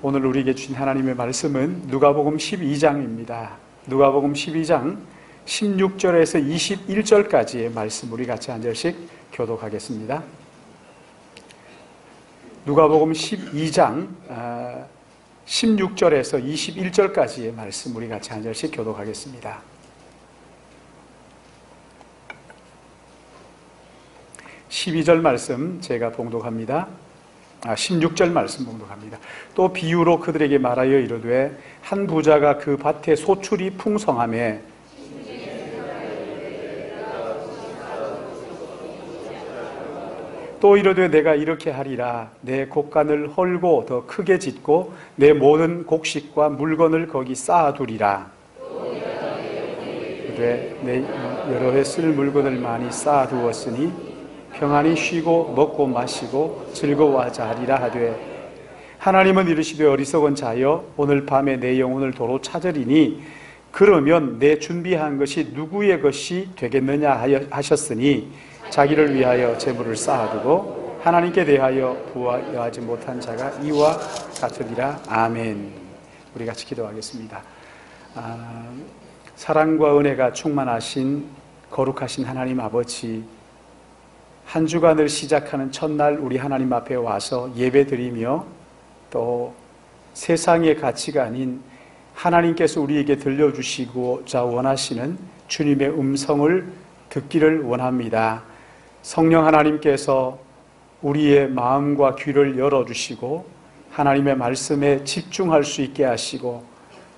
오늘 우리에게 주신 하나님의 말씀은 누가복음 12장입니다. 누가복음 12장 16절에서 21절까지의 말씀 우리 같이 한 절씩 교독하겠습니다. 누가복음 12장 16절에서 21절까지의 말씀 우리 같이 한 절씩 교독하겠습니다. 12절 말씀 제가 봉독합니다. 16절 말씀 봉독합니다. 또 비유로 그들에게 말하여 이르되 한 부자가 그 밭에 소출이 풍성하매 또 이르되 내가 이렇게 하리라. 내 곡간을 헐고 더 크게 짓고 내 모든 곡식과 물건을 거기 쌓아두리라. 그래 내 여러 해 쓸 물건을 많이 쌓아두었으니 평안히 쉬고 먹고 마시고 즐거워하자 하리라 하되 하나님은 이르시되 어리석은 자여 오늘 밤에 내 영혼을 도로 찾으리니 그러면 내 준비한 것이 누구의 것이 되겠느냐 하셨으니 자기를 위하여 재물을 쌓아두고 하나님께 대하여 부여하지 못한 자가 이와 같으리라. 아멘. 우리 같이 기도하겠습니다. 사랑과 은혜가 충만하신 거룩하신 하나님 아버지, 한 주간을 시작하는 첫날 우리 하나님 앞에 와서 예배드리며 또 세상의 가치가 아닌 하나님께서 우리에게 들려주시고자 원하시는 주님의 음성을 듣기를 원합니다. 성령 하나님께서 우리의 마음과 귀를 열어주시고 하나님의 말씀에 집중할 수 있게 하시고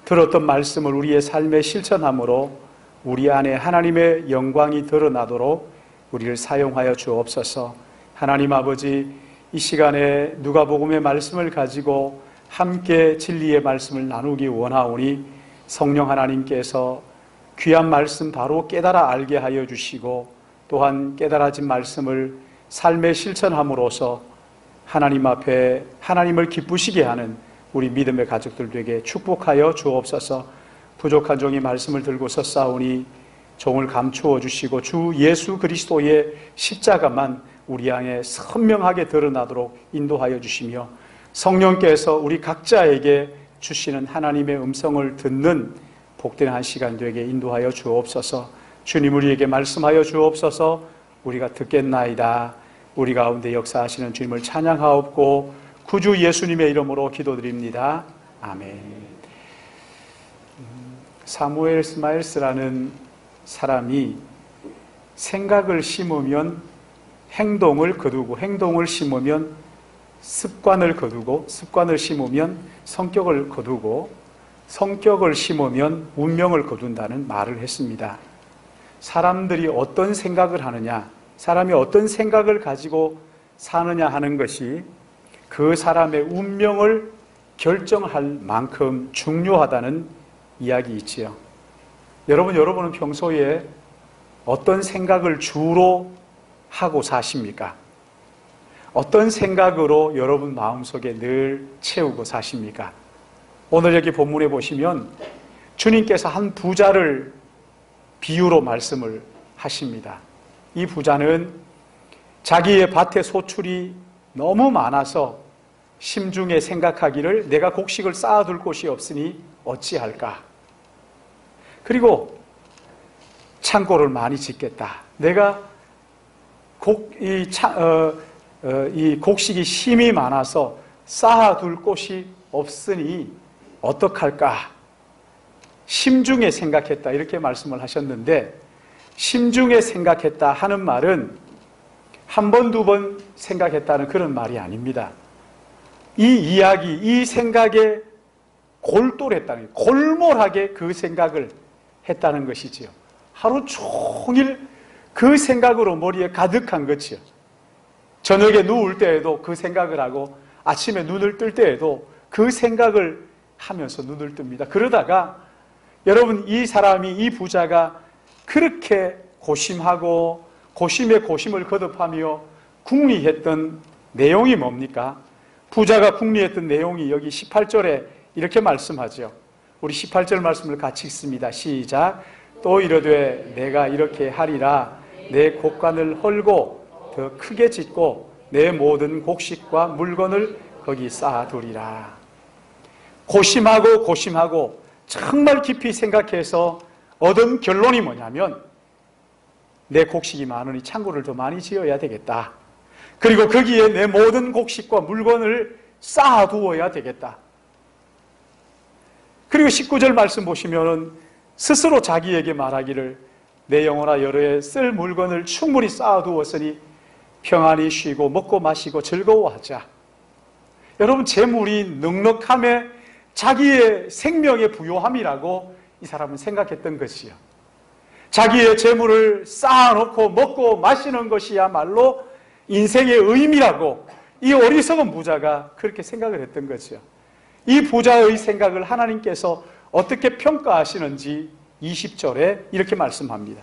들었던 말씀을 우리의 삶에 실천함으로 우리 안에 하나님의 영광이 드러나도록 우리를 사용하여 주옵소서. 하나님 아버지, 이 시간에 누가복음의 말씀을 가지고 함께 진리의 말씀을 나누기 원하오니 성령 하나님께서 귀한 말씀 바로 깨달아 알게 하여 주시고 또한 깨달아진 말씀을 삶에 실천함으로써 하나님 앞에 하나님을 기쁘시게 하는 우리 믿음의 가족들 되게 축복하여 주옵소서. 부족한 종이 말씀을 들고서 싸우니 종을 감추어 주시고 주 예수 그리스도의 십자가만 우리 안에 선명하게 드러나도록 인도하여 주시며 성령께서 우리 각자에게 주시는 하나님의 음성을 듣는 복된 한 시간 되게 인도하여 주옵소서. 주님 우리에게 말씀하여 주옵소서. 우리가 듣겠나이다. 우리 가운데 역사하시는 주님을 찬양하옵고 구주 예수님의 이름으로 기도드립니다. 아멘. 사무엘 스마일스라는 사람이 생각을 심으면 행동을 거두고 행동을 심으면 습관을 거두고 습관을 심으면 성격을 거두고 성격을 심으면 운명을 거둔다는 말을 했습니다. 사람들이 어떤 생각을 하느냐, 사람이 어떤 생각을 가지고 사느냐 하는 것이 그 사람의 운명을 결정할 만큼 중요하다는 이야기 있지요. 여러분은 평소에 어떤 생각을 주로 하고 사십니까? 어떤 생각으로 여러분 마음속에 늘 채우고 사십니까? 오늘 여기 본문에 보시면 주님께서 한 부자를 비유로 말씀을 하십니다. 이 부자는 자기의 밭에 소출이 너무 많아서 심중에 생각하기를 내가 곡식을 쌓아둘 곳이 없으니 어찌할까? 그리고 창고를 많이 짓겠다. 내가 이 곡식이 힘이 많아서 쌓아둘 곳이 없으니 어떡할까? 심중에 생각했다. 이렇게 말씀을 하셨는데 심중에 생각했다 하는 말은 한 번, 두 번 생각했다는 그런 말이 아닙니다. 이 이야기, 이 생각에 골똘했다는, 골몰하게 그 생각을 했다는 것이지요. 하루 종일 그 생각으로 머리에 가득한 것이요. 저녁에 누울 때에도 그 생각을 하고 아침에 눈을 뜰 때에도 그 생각을 하면서 눈을 뜹니다. 그러다가 여러분 이 사람이 이 부자가 그렇게 고심하고 고심에 고심을 거듭하며 궁리했던 내용이 뭡니까? 부자가 궁리했던 내용이 여기 18절에 이렇게 말씀하죠. 우리 18절 말씀을 같이 읽습니다. 시작. 또 이르되 내가 이렇게 하리라. 내 곡간을 헐고 더 크게 짓고 내 모든 곡식과 물건을 거기 쌓아두리라. 고심하고 고심하고 정말 깊이 생각해서 얻은 결론이 뭐냐면 내 곡식이 많으니 창고를 더 많이 지어야 되겠다. 그리고 거기에 내 모든 곡식과 물건을 쌓아두어야 되겠다. 그리고 19절 말씀 보시면은 스스로 자기에게 말하기를 내 영혼아 여러에 쓸 물건을 충분히 쌓아두었으니 평안히 쉬고 먹고 마시고 즐거워하자. 여러분, 재물이 넉넉함에 자기의 생명의 부요함이라고 이 사람은 생각했던 것이요. 자기의 재물을 쌓아놓고 먹고 마시는 것이야말로 인생의 의미라고 이 어리석은 부자가 그렇게 생각을 했던 거죠. 이 부자의 생각을 하나님께서 어떻게 평가하시는지 20절에 이렇게 말씀합니다.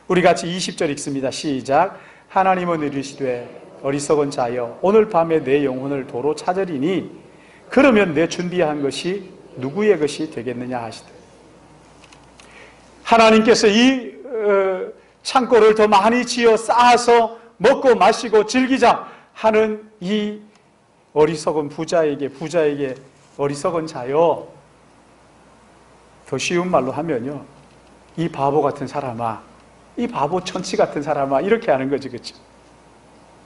우리 같이 20절 읽습니다. 시작. 하나님은 이르시되 어리석은 자여 오늘 밤에 내 영혼을 도로 찾으리니 그러면 내 준비한 것이 누구의 것이 되겠느냐 하시되. 하나님께서 이 창고를 더 많이 지어 쌓아서 먹고 마시고 즐기자 하는 이 어리석은 부자에게 어리석은 자여, 더 쉬운 말로 하면요, 이 바보 같은 사람아, 이 바보 천치 같은 사람아, 이렇게 하는 거지, 그렇죠?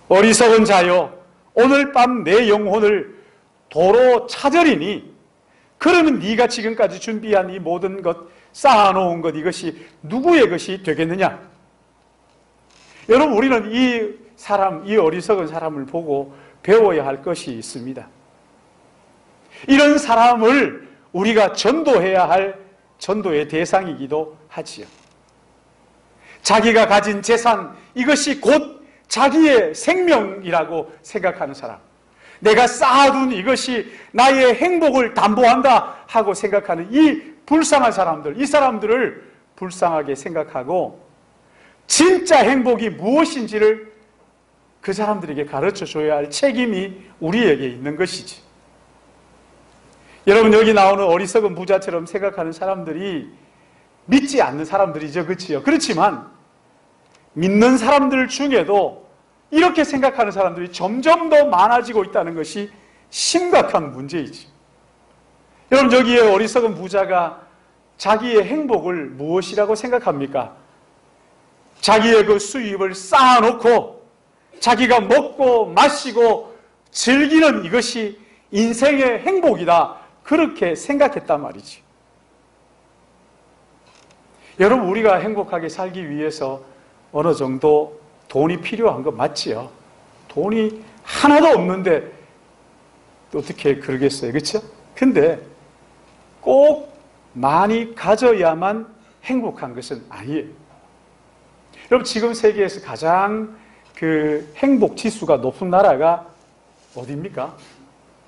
어리석은 자여 오늘 밤 내 영혼을 도로 찾으리니 그러면 네가 지금까지 준비한 이 모든 것, 쌓아놓은 것, 이것이 누구의 것이 되겠느냐? 여러분, 우리는 이 어리석은 사람을 보고 배워야 할 것이 있습니다. 이런 사람을 우리가 전도해야 할 전도의 대상이기도 하지요. 자기가 가진 재산, 이것이 곧 자기의 생명이라고 생각하는 사람, 내가 쌓아둔 이것이 나의 행복을 담보한다 하고 생각하는 이 불쌍한 사람들, 이 사람들을 불쌍하게 생각하고 진짜 행복이 무엇인지를 그 사람들에게 가르쳐 줘야 할 책임이 우리에게 있는 것이지. 여러분, 여기 나오는 어리석은 부자처럼 생각하는 사람들이 믿지 않는 사람들이죠, 그렇지요? 그렇지만 믿는 사람들 중에도 이렇게 생각하는 사람들이 점점 더 많아지고 있다는 것이 심각한 문제이지. 여러분, 여기에 어리석은 부자가 자기의 행복을 무엇이라고 생각합니까? 자기의 그 수입을 쌓아놓고 자기가 먹고 마시고 즐기는 이것이 인생의 행복이다, 그렇게 생각했단 말이지. 여러분, 우리가 행복하게 살기 위해서 어느 정도 돈이 필요한 거 맞지요? 돈이 하나도 없는데 어떻게 그러겠어요, 그렇죠? 근데 꼭 많이 가져야만 행복한 것은 아니에요. 여러분, 지금 세계에서 가장 그 행복 지수가 높은 나라가 어디입니까?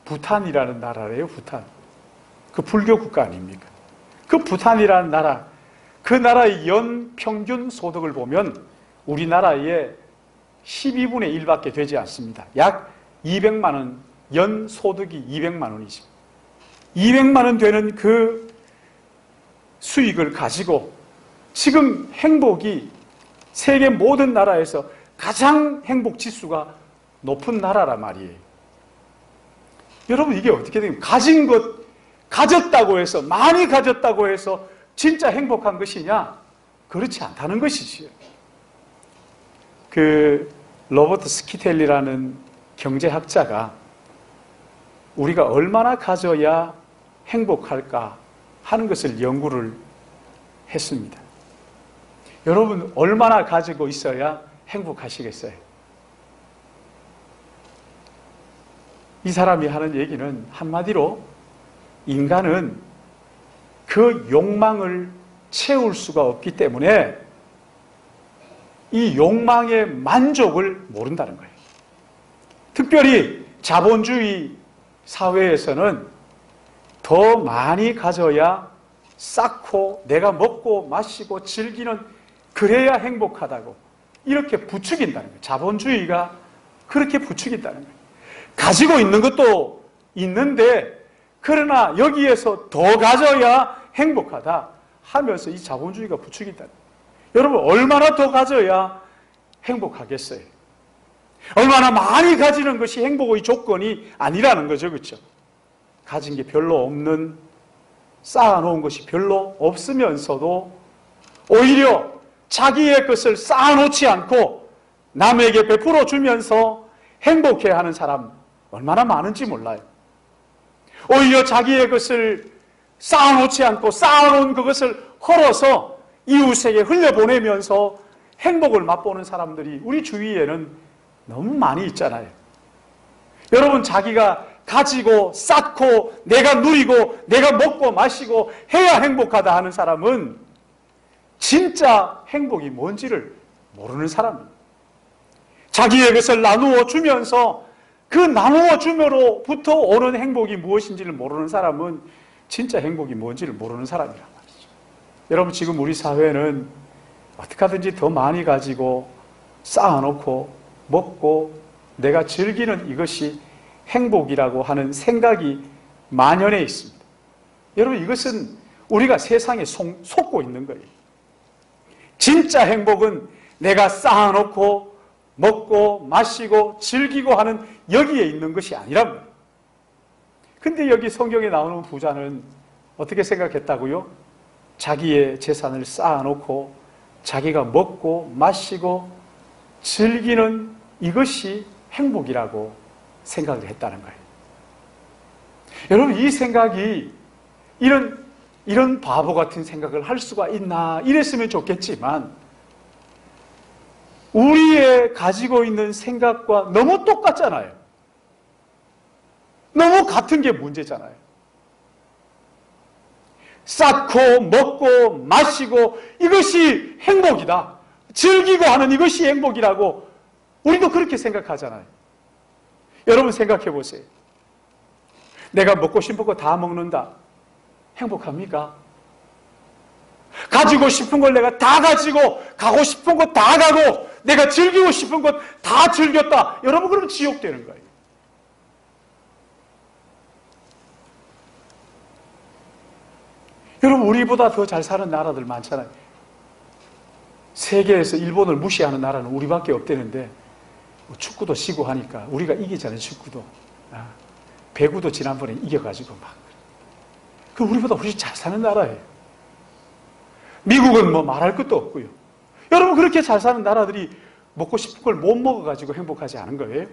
부탄이라는 나라래요, 부탄. 그 불교 국가 아닙니까? 그 부탄이라는 나라, 그 나라의 연 평균 소득을 보면 우리나라의 12분의 1밖에 되지 않습니다. 약 200만 원, 연 소득이 200만 원이죠. 200만 원 되는 그 수익을 가지고 지금 행복이 세계 모든 나라에서 가장 행복 지수가 높은 나라란 말이에요. 여러분, 이게 어떻게 됩니까? 가진 것, 가졌다고 해서, 많이 가졌다고 해서 진짜 행복한 것이냐? 그렇지 않다는 것이지요. 그 로버트 스키텔리라는 경제학자가 우리가 얼마나 가져야 행복할까 하는 것을 연구를 했습니다. 여러분, 얼마나 가지고 있어야 행복하시겠어요? 이 사람이 하는 얘기는 한마디로 인간은 그 욕망을 채울 수가 없기 때문에 이 욕망의 만족을 모른다는 거예요. 특별히 자본주의 사회에서는 더 많이 가져야 쌓고 내가 먹고 마시고 즐기는, 그래야 행복하다고 이렇게 부추긴다는 거예요. 자본주의가 그렇게 부추긴다는 거예요. 가지고 있는 것도 있는데 그러나 여기에서 더 가져야 행복하다 하면서 이 자본주의가 부추긴다는 거예요. 여러분, 얼마나 더 가져야 행복하겠어요? 얼마나 많이 가지는 것이 행복의 조건이 아니라는 거죠. 그렇죠? 가진 게 별로 없는, 쌓아놓은 것이 별로 없으면서도 오히려 자기의 것을 쌓아놓지 않고 남에게 베풀어 주면서 행복해하는 사람 얼마나 많은지 몰라요. 오히려 자기의 것을 쌓아놓지 않고 쌓아놓은 그것을 헐어서 이웃에게 흘려보내면서 행복을 맛보는 사람들이 우리 주위에는 너무 많이 있잖아요. 여러분, 자기가 가지고 쌓고 내가 누리고 내가 먹고 마시고 해야 행복하다 하는 사람은 진짜 행복이 뭔지를 모르는 사람입니다. 자기의 것을 나누어 주면서 그 나누어 줌으로부터 오는 행복이 무엇인지를 모르는 사람은 진짜 행복이 뭔지를 모르는 사람이란 말이죠. 여러분, 지금 우리 사회는 어떻게 하든지 더 많이 가지고 쌓아놓고 먹고 내가 즐기는 이것이 행복이라고 하는 생각이 만연해 있습니다. 여러분, 이것은 우리가 세상에 속고 있는 거예요. 진짜 행복은 내가 쌓아놓고 먹고 마시고 즐기고 하는 여기에 있는 것이 아니란 말이에요. 근데 여기 성경에 나오는 부자는 어떻게 생각했다고요? 자기의 재산을 쌓아놓고 자기가 먹고 마시고 즐기는 이것이 행복이라고 생각을 했다는 거예요. 여러분, 이 생각이 이런 바보 같은 생각을 할 수가 있나 이랬으면 좋겠지만 우리의 가지고 있는 생각과 너무 똑같잖아요. 너무 같은 게 문제잖아요. 쌓고 먹고 마시고 이것이 행복이다. 즐기고 하는 이것이 행복이라고 우리도 그렇게 생각하잖아요. 여러분, 생각해 보세요. 내가 먹고 싶은 거 다 먹는다. 행복합니까? 가지고 싶은 걸 내가 다 가지고 가고 싶은 거 다 가고 내가 즐기고 싶은 것 다 즐겼다. 여러분, 그러면 지옥 되는 거예요. 여러분, 우리보다 더 잘 사는 나라들 많잖아요. 세계에서 일본을 무시하는 나라는 우리밖에 없대는데 축구도 쉬고 하니까 우리가 이기잖아요. 축구도. 배구도 지난번에 이겨가지고 막. 그 우리보다 훨씬 잘 사는 나라예요. 미국은 뭐 말할 것도 없고요. 여러분, 그렇게 잘 사는 나라들이 먹고 싶은 걸 못 먹어가지고 행복하지 않은 거예요?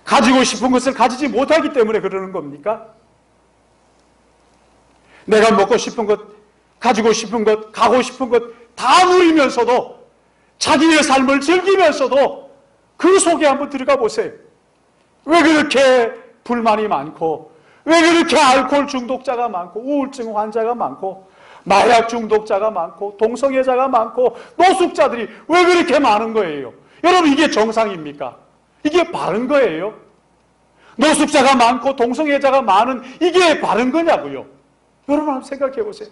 가지고 싶은 것을 가지지 못하기 때문에 그러는 겁니까? 내가 먹고 싶은 것, 가지고 싶은 것, 가고 싶은 것 다 누리면서도 자기의 삶을 즐기면서도 그 속에 한번 들어가 보세요. 왜 그렇게 불만이 많고, 왜 그렇게 알코올 중독자가 많고, 우울증 환자가 많고, 마약 중독자가 많고, 동성애자가 많고, 노숙자들이 왜 그렇게 많은 거예요? 여러분, 이게 정상입니까? 이게 바른 거예요? 노숙자가 많고 동성애자가 많은 이게 바른 거냐고요? 여러분, 한번 생각해 보세요.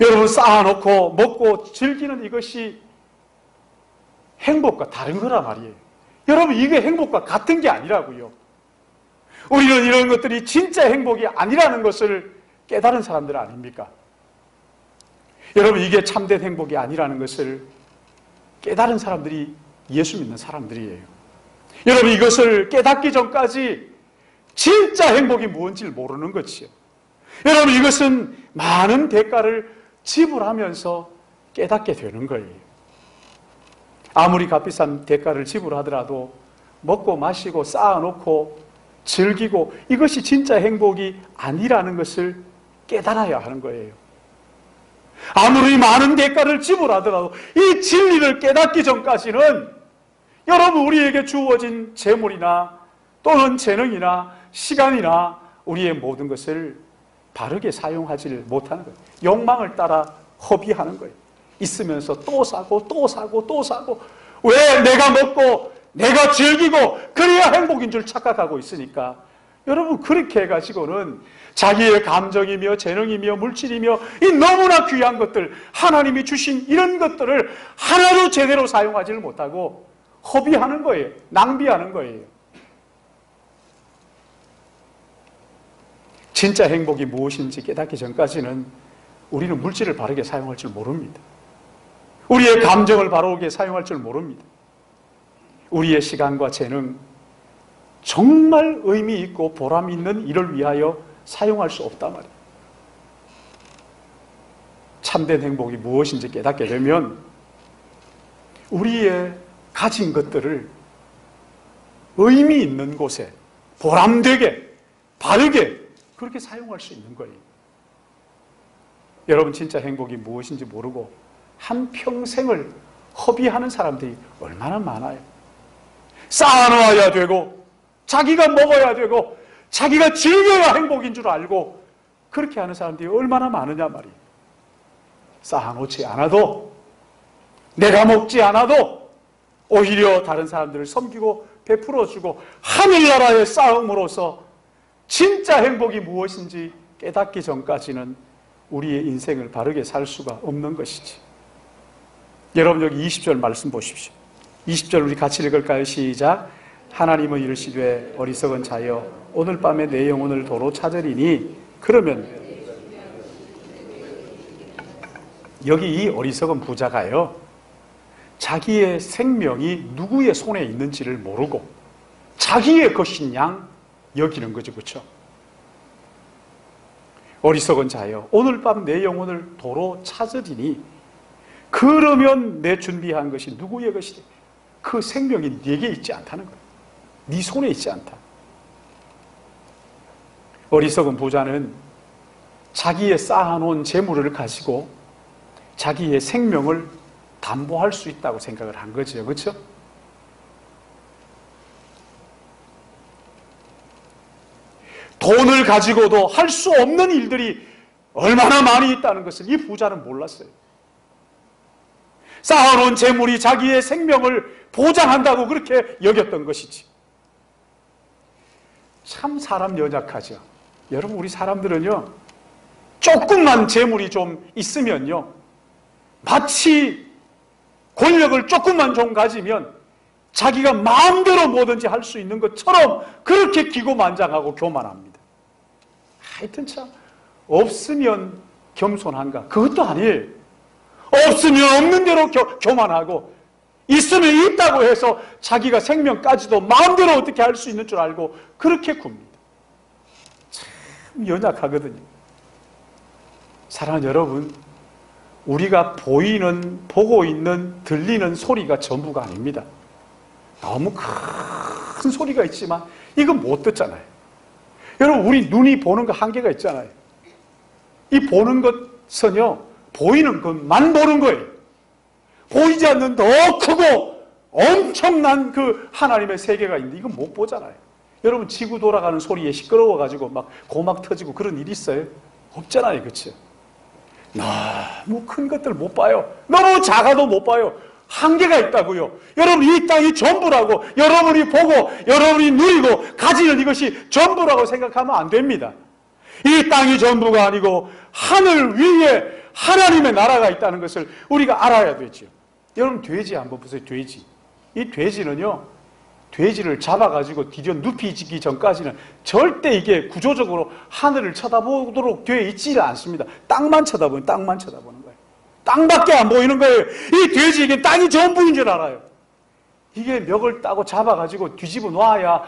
여러분, 쌓아놓고 먹고 즐기는 이것이 행복과 다른 거란 말이에요. 여러분, 이게 행복과 같은 게 아니라고요. 우리는 이런 것들이 진짜 행복이 아니라는 것을 깨달은 사람들 아닙니까? 여러분, 이게 참된 행복이 아니라는 것을 깨달은 사람들이 예수 믿는 사람들이에요. 여러분, 이것을 깨닫기 전까지 진짜 행복이 무엇인지를 모르는 것이요. 여러분, 이것은 많은 대가를 지불하면서 깨닫게 되는 거예요. 아무리 값비싼 대가를 지불하더라도 먹고 마시고 쌓아놓고 즐기고 이것이 진짜 행복이 아니라는 것을 깨달아야 하는 거예요. 아무리 많은 대가를 지불하더라도 이 진리를 깨닫기 전까지는 여러분, 우리에게 주어진 재물이나 또는 재능이나 시간이나 우리의 모든 것을 바르게 사용하지를 못하는 거예요. 욕망을 따라 허비하는 거예요. 있으면서 또 사고 또 사고 또 사고. 왜? 내가 먹고 내가 즐기고 그래야 행복인 줄 착각하고 있으니까. 여러분, 그렇게 해가지고는 자기의 감정이며 재능이며 물질이며 이 너무나 귀한 것들, 하나님이 주신 이런 것들을 하나도 제대로 사용하지를 못하고 허비하는 거예요. 낭비하는 거예요. 진짜 행복이 무엇인지 깨닫기 전까지는 우리는 물질을 바르게 사용할 줄 모릅니다. 우리의 감정을 바로게 사용할 줄 모릅니다. 우리의 시간과 재능, 정말 의미 있고 보람 있는 일을 위하여 사용할 수 없단 말이에요. 참된 행복이 무엇인지 깨닫게 되면 우리의 가진 것들을 의미 있는 곳에 보람되게, 바르게 그렇게 사용할 수 있는 거예요. 여러분, 진짜 행복이 무엇인지 모르고 한평생을 허비하는 사람들이 얼마나 많아요. 쌓아놓아야 되고 자기가 먹어야 되고 자기가 즐겨야 행복인 줄 알고 그렇게 하는 사람들이 얼마나 많으냐 말이에요. 쌓아놓지 않아도, 내가 먹지 않아도 오히려 다른 사람들을 섬기고 베풀어주고 하늘나라의 싸움으로서 진짜 행복이 무엇인지 깨닫기 전까지는 우리의 인생을 바르게 살 수가 없는 것이지. 여러분, 여기 20절 말씀 보십시오. 20절 우리 같이 읽을까요? 시작. 하나님은 이르시되 어리석은 자여 오늘 밤에 내 영혼을 도로 찾으리니. 그러면 여기 이 어리석은 부자가요, 자기의 생명이 누구의 손에 있는지를 모르고 자기의 것인 양 여기는 거죠. 그렇죠? 어리석은 자여 오늘 밤 내 영혼을 도로 찾으리니. 그러면 내 준비한 것이 누구의 것이지? 그 생명이 네게 있지 않다는 거예요. 네 손에 있지 않다. 어리석은 부자는 자기의 쌓아놓은 재물을 가지고 자기의 생명을 담보할 수 있다고 생각을 한 거죠. 그렇죠? 돈을 가지고도 할 수 없는 일들이 얼마나 많이 있다는 것을 이 부자는 몰랐어요. 쌓아놓은 재물이 자기의 생명을 보장한다고 그렇게 여겼던 것이지. 참 사람 연약하죠. 여러분, 우리 사람들은요, 조금만 재물이 좀 있으면요, 마치 권력을 조금만 좀 가지면 자기가 마음대로 뭐든지 할 수 있는 것처럼 그렇게 기고만장하고 교만합니다. 하여튼 참, 없으면 겸손한가? 그것도 아니에요. 없으면 없는 대로 교만하고, 있으면 있다고 해서 자기가 생명까지도 마음대로 어떻게 할 수 있는 줄 알고 그렇게 굽니다. 참 연약하거든요. 사랑하는 여러분, 우리가 보고 있는, 들리는 소리가 전부가 아닙니다. 너무 큰 소리가 있지만 이건 못 듣잖아요. 여러분, 우리 눈이 보는 거 한계가 있잖아요. 이 보는 것은요, 보이는 것만 보는 거예요. 보이지 않는 더 크고 엄청난 그 하나님의 세계가 있는데 이건 못 보잖아요. 여러분, 지구 돌아가는 소리에 시끄러워가지고 막 고막 터지고 그런 일이 있어요? 없잖아요. 그렇죠? 너무 큰 것들 못 봐요. 너무 작아도 못 봐요. 한계가 있다고요. 여러분, 이 땅이 전부라고, 여러분이 보고 여러분이 누리고 가지는 이것이 전부라고 생각하면 안 됩니다. 이 땅이 전부가 아니고 하늘 위에 하나님의 나라가 있다는 것을 우리가 알아야 되죠. 여러분, 돼지 한번 보세요. 돼지. 이 돼지는요, 돼지를 잡아가지고 뒤져 눕히기 전까지는 절대 이게 구조적으로 하늘을 쳐다보도록 되어 있지는 않습니다. 땅만 쳐다보는 거예요. 땅밖에 안 보이는 거예요. 이 돼지, 이게 땅이 전부인 줄 알아요. 이게 멱을 따고 잡아가지고 뒤집어 놔야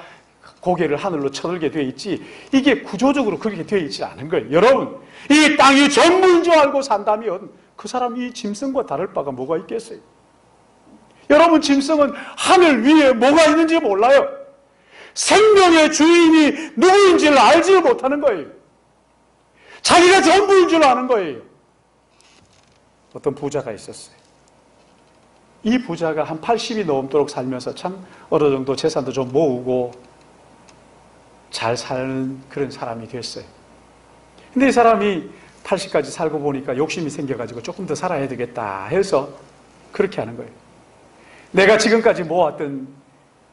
고개를 하늘로 쳐들게 되어 있지, 이게 구조적으로 그렇게 되어 있지 않은 거예요. 여러분, 이 땅이 전부인 줄 알고 산다면 그 사람이 짐승과 다를 바가 뭐가 있겠어요? 여러분, 짐승은 하늘 위에 뭐가 있는지 몰라요. 생명의 주인이 누구인지를 알지 못하는 거예요. 자기가 전부인 줄 아는 거예요. 어떤 부자가 있었어요. 이 부자가 한 80이 넘도록 살면서 참 어느 정도 재산도 좀 모으고 잘 사는 그런 사람이 됐어요. 근데 이 사람이 80까지 살고 보니까 욕심이 생겨가지고 조금 더 살아야 되겠다 해서 그렇게 하는 거예요. 내가 지금까지 모았던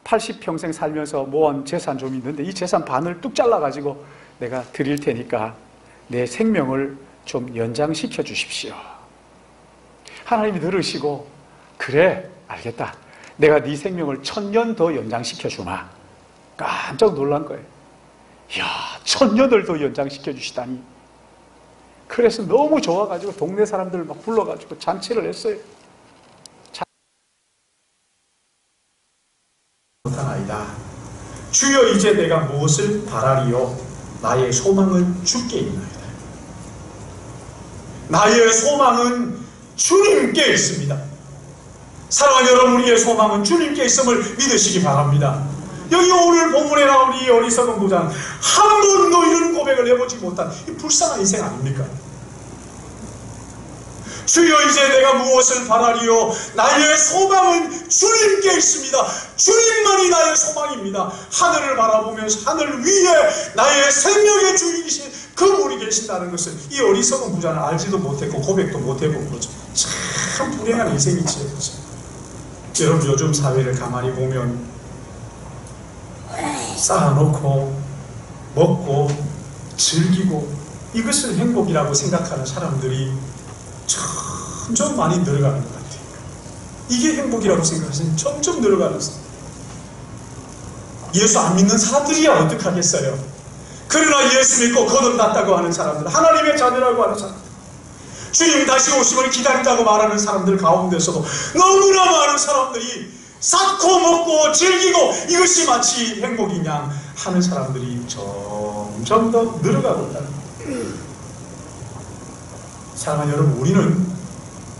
80평생 살면서 모은 재산 좀 있는데 이 재산 반을 뚝 잘라가지고 내가 드릴 테니까 내 생명을 좀 연장시켜 주십시오. 하나님이 들으시고, 그래, 알겠다. 내가 네 생명을 1000년 더 연장시켜 주마. 깜짝 놀란 거예요. 이야, 1000년을 더 연장시켜 주시다니. 그래서 너무 좋아가지고 동네 사람들 막 불러가지고 잔치를 했어요. 주여 이제 내가 무엇을 바라리요? 나의 소망은 주께 있나이다. 나의 소망은 주님께 있습니다. 사랑하는 여러분, 우리의 소망은 주님께 있음을 믿으시기 바랍니다. 여기 오늘 본문에 나온 이 어리석은 부자는 한 번도 이런 고백을 해보지 못한 이 불쌍한 인생 아닙니까? 주여 이제 내가 무엇을 바라리요? 나의 소망은 주님께 있습니다. 주님만이 나의 소망입니다. 하늘을 바라보면서 하늘 위에 나의 생명의 주인이신 그분이 계신다는 것을 이 어리석은 부자는 알지도 못했고 고백도 못해본 거죠. 참 불행한 인생이지요. 여러분, 요즘 사회를 가만히 보면 쌓아놓고 먹고 즐기고 이것을 행복이라고 생각하는 사람들이 점점 많이 늘어가는 것 같아요. 이게 행복이라고 생각하시면 점점 늘어가는 사람. 예수 안 믿는 사람들이야 어떡하겠어요. 그러나 예수 믿고 거듭났다고 하는 사람들, 하나님의 자녀라고 하는 사람들, 주님 다시 오심을 기다린다고 말하는 사람들 가운데서도 너무나 많은 사람들이 쌓고 먹고 즐기고 이것이 마치 행복이냐 하는 사람들이 점점 더 늘어가고 있다는 거예요. 사랑하는 여러분, 우리는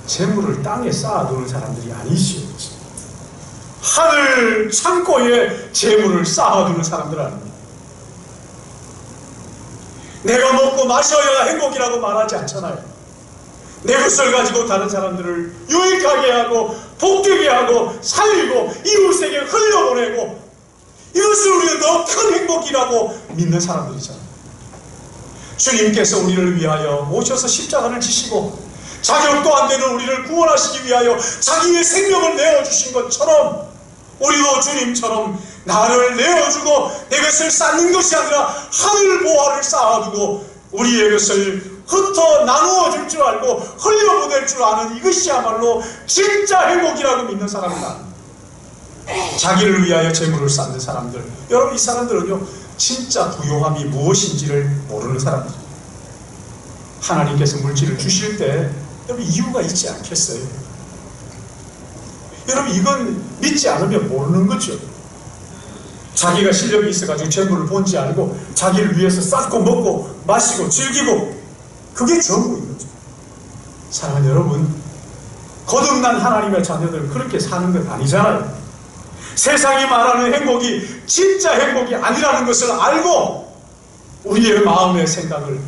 재물을 땅에 쌓아두는 사람들이 아니시오. 하늘 창고에 재물을 쌓아두는 사람들 아닙니다. 내가 먹고 마셔야 행복이라고 말하지 않잖아요. 내 것을 가지고 다른 사람들을 유익하게 하고 복되게 하고 살리고 이웃에게 흘려보내고 이것을 우리는 더 큰 행복이라고 믿는 사람들이잖아요. 주님께서 우리를 위하여 오셔서 십자가를 지시고 자격도 안 되는 우리를 구원하시기 위하여 자기의 생명을 내어주신 것처럼 우리도 주님처럼 나를 내어주고 내 것을 쌓는 것이 아니라 하늘 보화를 쌓아두고 우리의 것을 흩어 나누어 줄 줄 알고 흘려보낼 줄 아는 이것이야말로 진짜 행복이라고 믿는 사람이다. 자기를 위하여 재물을 쌓는 사람들, 여러분 이 사람들은요 진짜 부요함이 무엇인지를 모르는 사람들. 하나님께서 물질을 주실 때 여러분 이유가 있지 않겠어요? 여러분 이건 믿지 않으면 모르는 거죠. 자기가 실력이 있어가지고 재물을 본지 알고 자기를 위해서 쌓고 먹고 마시고 즐기고 그게 전부인 거죠. 사랑하는 여러분, 거듭난 하나님의 자녀들은 그렇게 사는 것 아니잖아요. 세상이 말하는 행복이 진짜 행복이 아니라는 것을 알고 우리의 마음의 생각을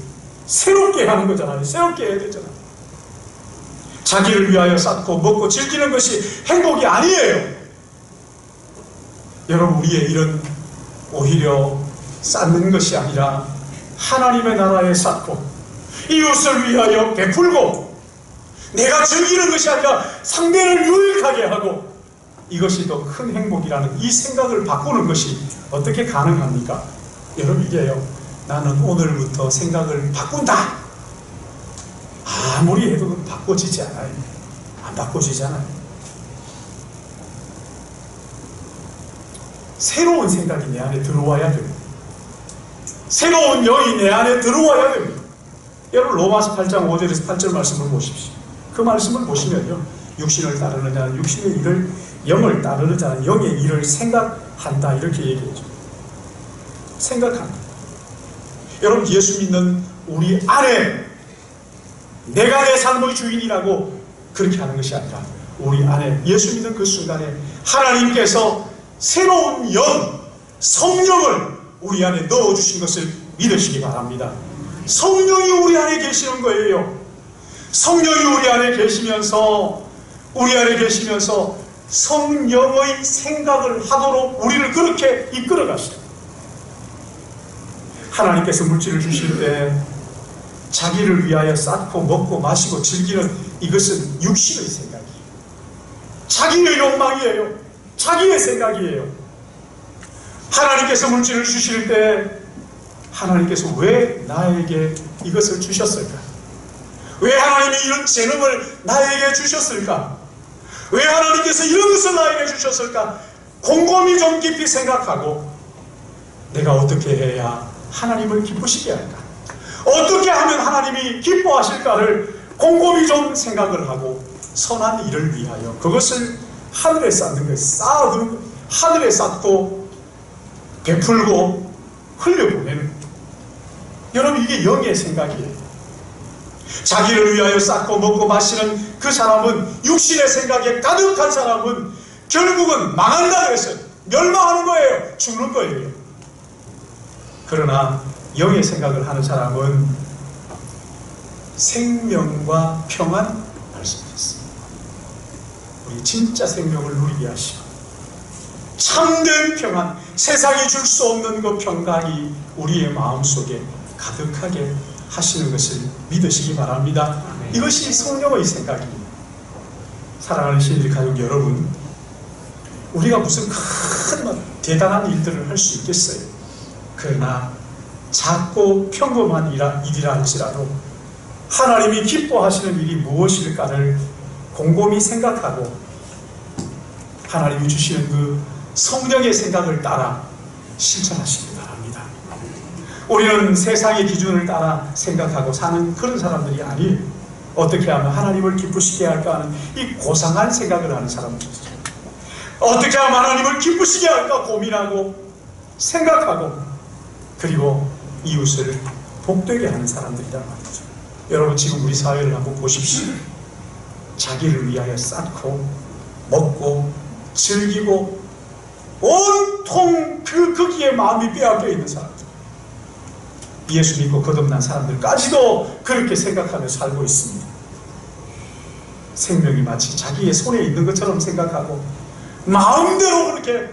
새롭게 하는 거잖아요. 새롭게 해야 되잖아요. 자기를 위하여 쌓고 먹고 즐기는 것이 행복이 아니에요. 여러분, 우리의 일은 오히려 쌓는 것이 아니라 하나님의 나라에 쌓고 이웃을 위하여 베풀고 내가 즐기는 것이 아니라 상대를 유익하게 하고 이것이 더 큰 행복이라는 이 생각을 바꾸는 것이 어떻게 가능합니까? 여러분 이게요, 나는 오늘부터 생각을 바꾼다 아무리 해도 바꿔지지 않아요. 안 바꿔지잖아요. 새로운 생각이 내 안에 들어와야 됩니다. 새로운 영이 내 안에 들어와야 됩니다. 여러분 로마서 8장 5절에서 8절 말씀을 보십시오. 그 말씀을 보시면요, 육신을 따르는 자는 육신의 일을, 영을 따르는 자는 영의 일을 생각한다 이렇게 얘기해줘. 생각한다. 여러분 예수 믿는 우리 안에 내가 내 삶의 주인이라고 그렇게 하는 것이 아니라 우리 안에 예수 믿는 그 순간에 하나님께서 새로운 영, 성령을 우리 안에 넣어주신 것을 믿으시기 바랍니다. 성령이 우리 안에 계시는 거예요. 성령이 우리 안에 계시면서 성령의 생각을 하도록 우리를 그렇게 이끌어 가시죠. 하나님께서 물질을 주실 때 자기를 위하여 쌓고 먹고 마시고 즐기는 이것은 육신의 생각이에요. 자기의 욕망이에요. 자기의 생각이에요. 하나님께서 물질을 주실 때 하나님께서 왜 나에게 이것을 주셨을까? 왜 하나님이 이런 재능을 나에게 주셨을까? 왜 하나님께서 이런 것을 나에게 주셨을까? 곰곰이 좀 깊이 생각하고 내가 어떻게 해야 하나님을 기쁘시게 할까? 어떻게 하면 하나님이 기뻐하실까를 곰곰이 좀 생각을 하고 선한 일을 위하여 그것을 하늘에 쌓는 거예요. 쌓아두는 거예요. 하늘에 쌓고 베풀고 흘려보내는, 여러분 이게 영의 생각이에요. 자기를 위하여 쌓고 먹고 마시는 그 사람은, 육신의 생각에 가득한 사람은 결국은 망한다 그랬어요. 멸망하는 거예요. 죽는 거예요. 그러나 영의 생각을 하는 사람은 생명과 평안 말씀하셨습니다. 우리 진짜 생명을 누리게 하시고 참된 평안, 세상이 줄 수 없는 그 평강이 우리의 마음속에 가득하게 하시는 것을 믿으시기 바랍니다. 이것이 성령의 생각입니다. 사랑하는 신일 가족 여러분, 우리가 무슨 큰 대단한 일들을 할 수 있겠어요. 그러나 작고 평범한 일이라 할지라도 하나님이 기뻐하시는 일이 무엇일까를 곰곰이 생각하고 하나님이 주시는 그 성령의 생각을 따라 실천하시기 바랍니다. 우리는 세상의 기준을 따라 생각하고 사는 그런 사람들이 아니에요. 어떻게 하면 하나님을 기쁘시게 할까 하는 이 고상한 생각을 하는 사람들이죠. 어떻게 하면 하나님을 기쁘시게 할까 고민하고 생각하고, 그리고 이웃을 복되게 하는 사람들이란 말이죠. 여러분 지금 우리 사회를 한번 보십시오. 자기를 위하여 쌓고 먹고 즐기고 온통 거기에 마음이 빼앗겨 있는 사람들, 예수 믿고 거듭난 사람들까지도 그렇게 생각하며 살고 있습니다. 생명이 마치 자기의 손에 있는 것처럼 생각하고 마음대로 그렇게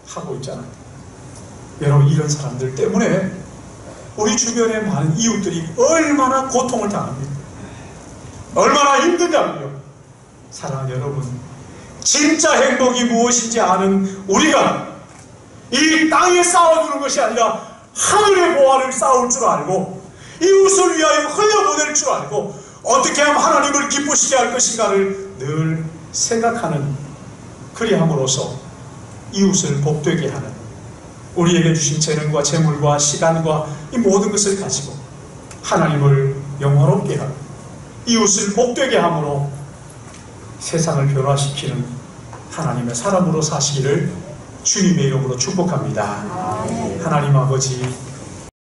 하고 있잖아요. 여러분 이런 사람들 때문에 우리 주변의 많은 이웃들이 얼마나 고통을 당합니다. 얼마나 힘드냐고요. 사랑하는 여러분, 진짜 행복이 무엇인지 아는 우리가 이 땅에 쌓아두는 것이 아니라 하늘의 보화를 쌓을 줄 알고 이웃을 위하여 흘려보낼 줄 알고 어떻게 하면 하나님을 기쁘시게 할 것인가를 늘 생각하는, 그리함으로써 이웃을 복되게 하는, 우리에게 주신 재능과 재물과 시간과 이 모든 것을 가지고 하나님을 영화롭게 하고 이웃을 복되게 함으로 세상을 변화시키는 하나님의 사람으로 사시기를 주님의 이름으로 축복합니다. 하나님 아버지,